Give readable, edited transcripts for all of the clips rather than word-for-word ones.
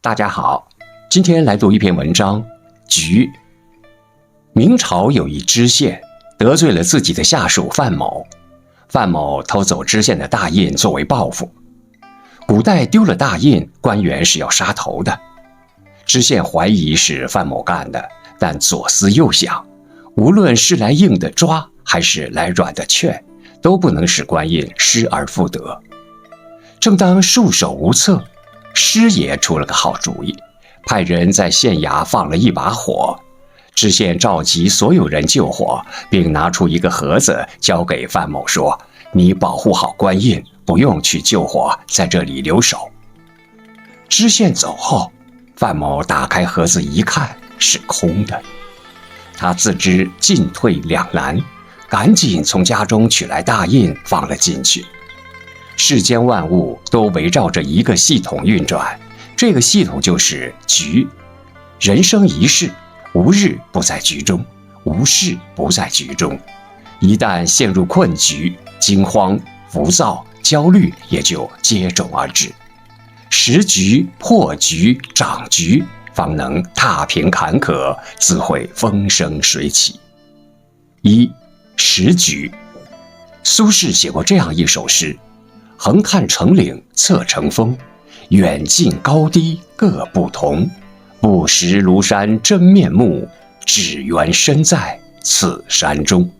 大家好，今天来读一篇文章。局。明朝有一知县得罪了自己的下属范某，范某偷走知县的大印作为报复。古代丢了大印，官员是要杀头的。知县怀疑是范某干的，但左思右想，无论是来硬的抓，还是来软的劝，都不能使官印失而复得。正当束手无策，师爷出了个好主意，派人在县衙放了一把火。知县召集所有人救火，并拿出一个盒子交给范某说：“你保护好官印，不用去救火，在这里留守。”知县走后，范某打开盒子一看，是空的。他自知进退两难，赶紧从家中取来大印放了进去。世间万物都围绕着一个系统运转，这个系统就是局。人生一世，无日不在局中，无事不在局中。一旦陷入困局，惊慌、浮躁、焦虑也就接踵而至。识局、破局、长局，方能踏平坎坷，自会风生水起。识局。苏轼写过这样一首诗：横看成岭侧成峰，远近高低各不同。不识庐山真面目，只缘身在此山中。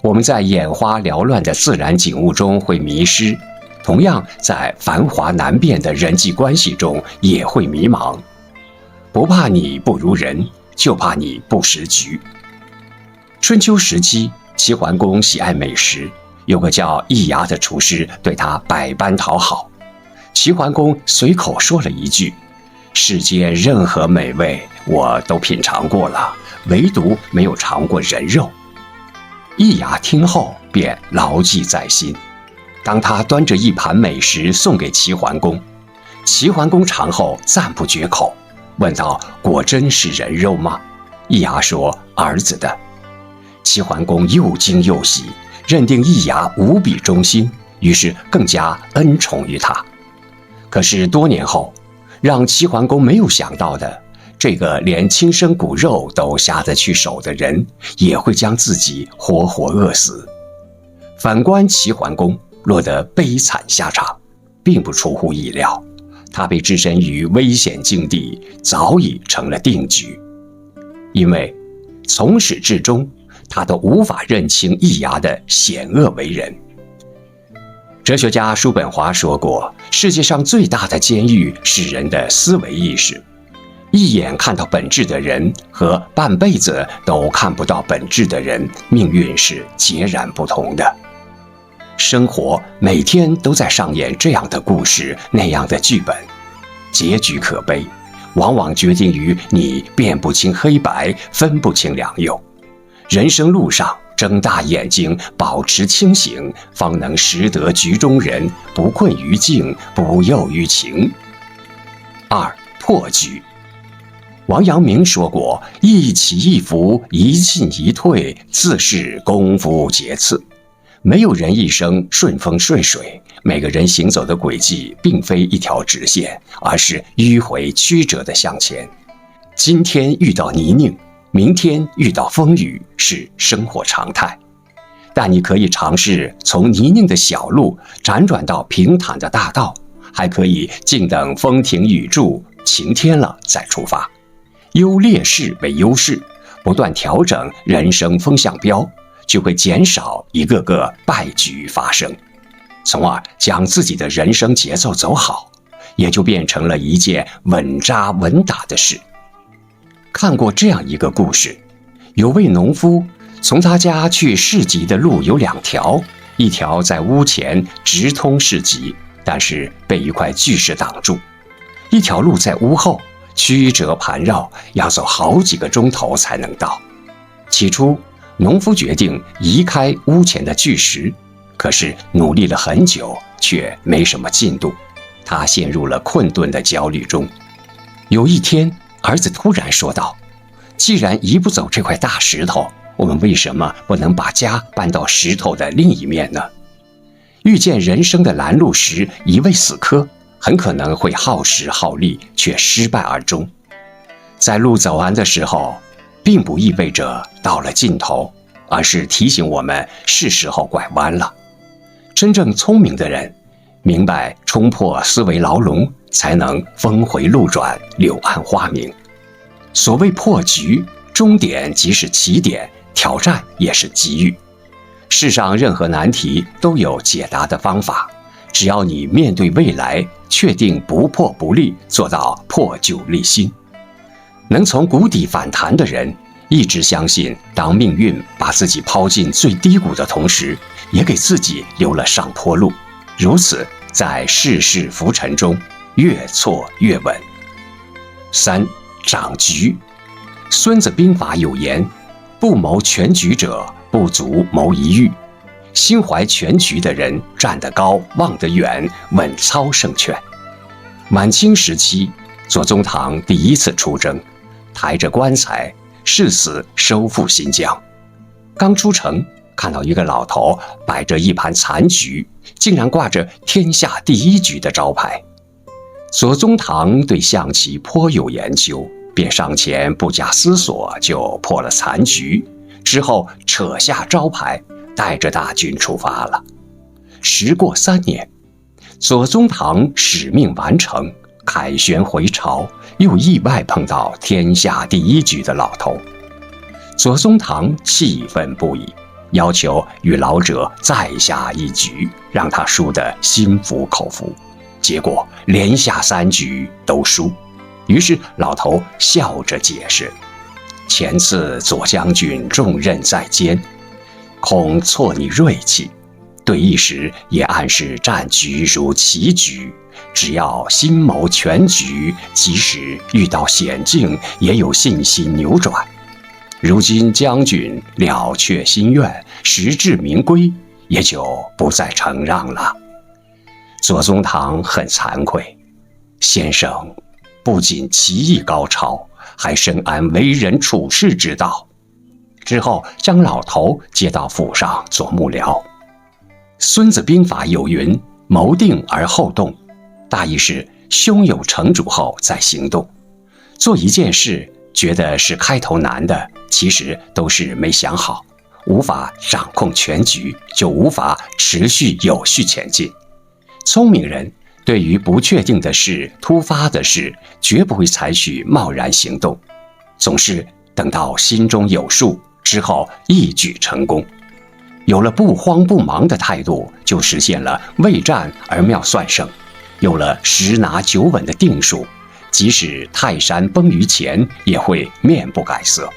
我们在眼花缭乱的自然景物中会迷失，同样在繁华难辨的人际关系中也会迷茫。不怕你不如人，就怕你不识局。春秋时期，齐桓公喜爱美食，有个叫易牙的厨师对他百般讨好。齐桓公随口说了一句：“世间任何美味我都品尝过了，唯独没有尝过人肉。”易牙听后便牢记在心。当他端着一盘美食送给齐桓公，齐桓公尝后赞不绝口，问道：“果真是人肉吗？”易牙说：“儿子的。”齐桓公又惊又喜，认定易牙无比忠心，于是更加恩宠于他。可是多年后，让齐桓公没有想到的，这个连亲生骨肉都下得去手的人，也会将自己活活饿死。反观齐桓公落得悲惨下场，并不出乎意料，他被置身于危险境地，早已成了定局。因为从始至终，他都无法认清易牙的险恶为人。哲学家叔本华说过，世界上最大的监狱是人的思维意识。一眼看到本质的人和半辈子都看不到本质的人，命运是截然不同的。生活每天都在上演这样的故事，那样的剧本，结局可悲，往往决定于你辨不清黑白，分不清良莠。人生路上，睁大眼睛，保持清醒，方能识得局中人，不困于境，不囿于情。破局。王阳明说过：“一起一伏，一进一退，自是功夫节次。”没有人一生顺风顺水，每个人行走的轨迹并非一条直线，而是迂回曲折地向前。今天遇到泥泞，明天遇到风雨，是生活常态。但你可以尝试从泥泞的小路辗转到平坦的大道，还可以静等风停雨住，晴天了再出发。优劣势为优势，不断调整人生风向标，就会减少一个个败局发生，从而将自己的人生节奏走好，也就变成了一件稳扎稳打的事。看过这样一个故事，有位农夫从他家去市集的路有2条，一条在屋前直通市集，但是被一块巨石挡住；一条路在屋后，曲折盘绕，要走好几个钟头才能到。起初，农夫决定移开屋前的巨石，可是努力了很久，却没什么进度，他陷入了困顿的焦虑中。有一天，儿子突然说道：“既然移不走这块大石头，我们为什么不能把家搬到石头的另一面呢？”遇见人生的拦路石，一味死磕，很可能会耗时耗力，却失败而终。在路走完的时候，并不意味着到了尽头，而是提醒我们是时候拐弯了。真正聪明的人明白冲破思维牢笼，才能峰回路转，柳暗花明。所谓破局，终点即是起点，挑战也是机遇。世上任何难题都有解答的方法，只要你面对未来，确定不破不立，做到破旧立新。能从谷底反弹的人，一直相信，当命运把自己抛进最低谷的同时，也给自己留了上坡路。如此，在世事浮沉中，越挫越稳。3. 掌局。孙子兵法有言：不谋全局者，不足谋一域。心怀全局的人，站得高，望得远，稳操胜券。晚清时期，左宗棠第一次出征，抬着棺材誓死收复新疆。刚出城，看到一个老头摆着一盘残局，竟然挂着天下第一局的招牌。左宗棠对象棋颇有研究，便上前不假思索就破了残局，之后扯下招牌，带着大军出发了。时过3年，左宗棠使命完成，凯旋回朝，又意外碰到天下第一局的老头。左宗棠气愤不已，要求与老者再下一局，让他输得心服口服。结果连下3局都输，于是老头笑着解释：前次左将军重任在肩，恐挫你锐气，对弈时也暗示战局如棋局，只要心谋全局，即使遇到险境，也有信心扭转。如今将军了却心愿，实至名归，也就不再承让了。左宗棠很惭愧，先生不仅棋艺高超，还深谙为人处世之道。之后将老头接到府上做幕僚。孙子兵法有云：谋定而后动，大意是胸有成竹后再行动。做一件事觉得是开头难的，其实都是没想好。无法掌控全局，就无法持续有序前进。聪明人对于不确定的事、突发的事，绝不会采取贸然行动，总是等到心中有数之后一举成功。有了不慌不忙的态度，就实现了未战而妙算胜；有了十拿九稳的定数，即使泰山崩于前，也会面不改色。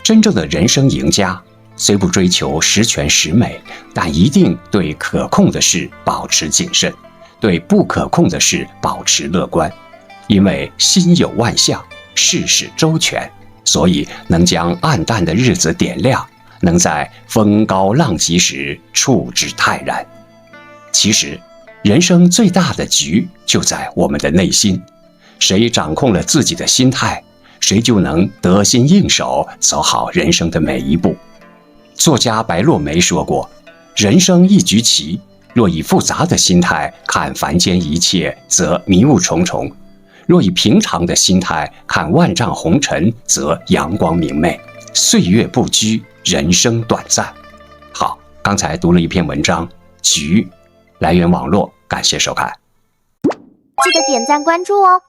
真正的人生赢家，虽不追求十全十美，但一定对可控的事保持谨慎，对不可控的事保持乐观。因为心有万象，事事周全，所以能将暗淡的日子点亮，能在风高浪急时处之泰然。其实，人生最大的局就在我们的内心，谁掌控了自己的心态，谁就能得心应手，走好人生的每一步。作家白落梅说过：人生一局棋，若以复杂的心态看凡间一切，则迷雾重重；若以平常的心态看万丈红尘，则阳光明媚。岁月不居，人生短暂。好，刚才读了一篇文章《局》，来源网络，感谢收看。记得点赞关注哦。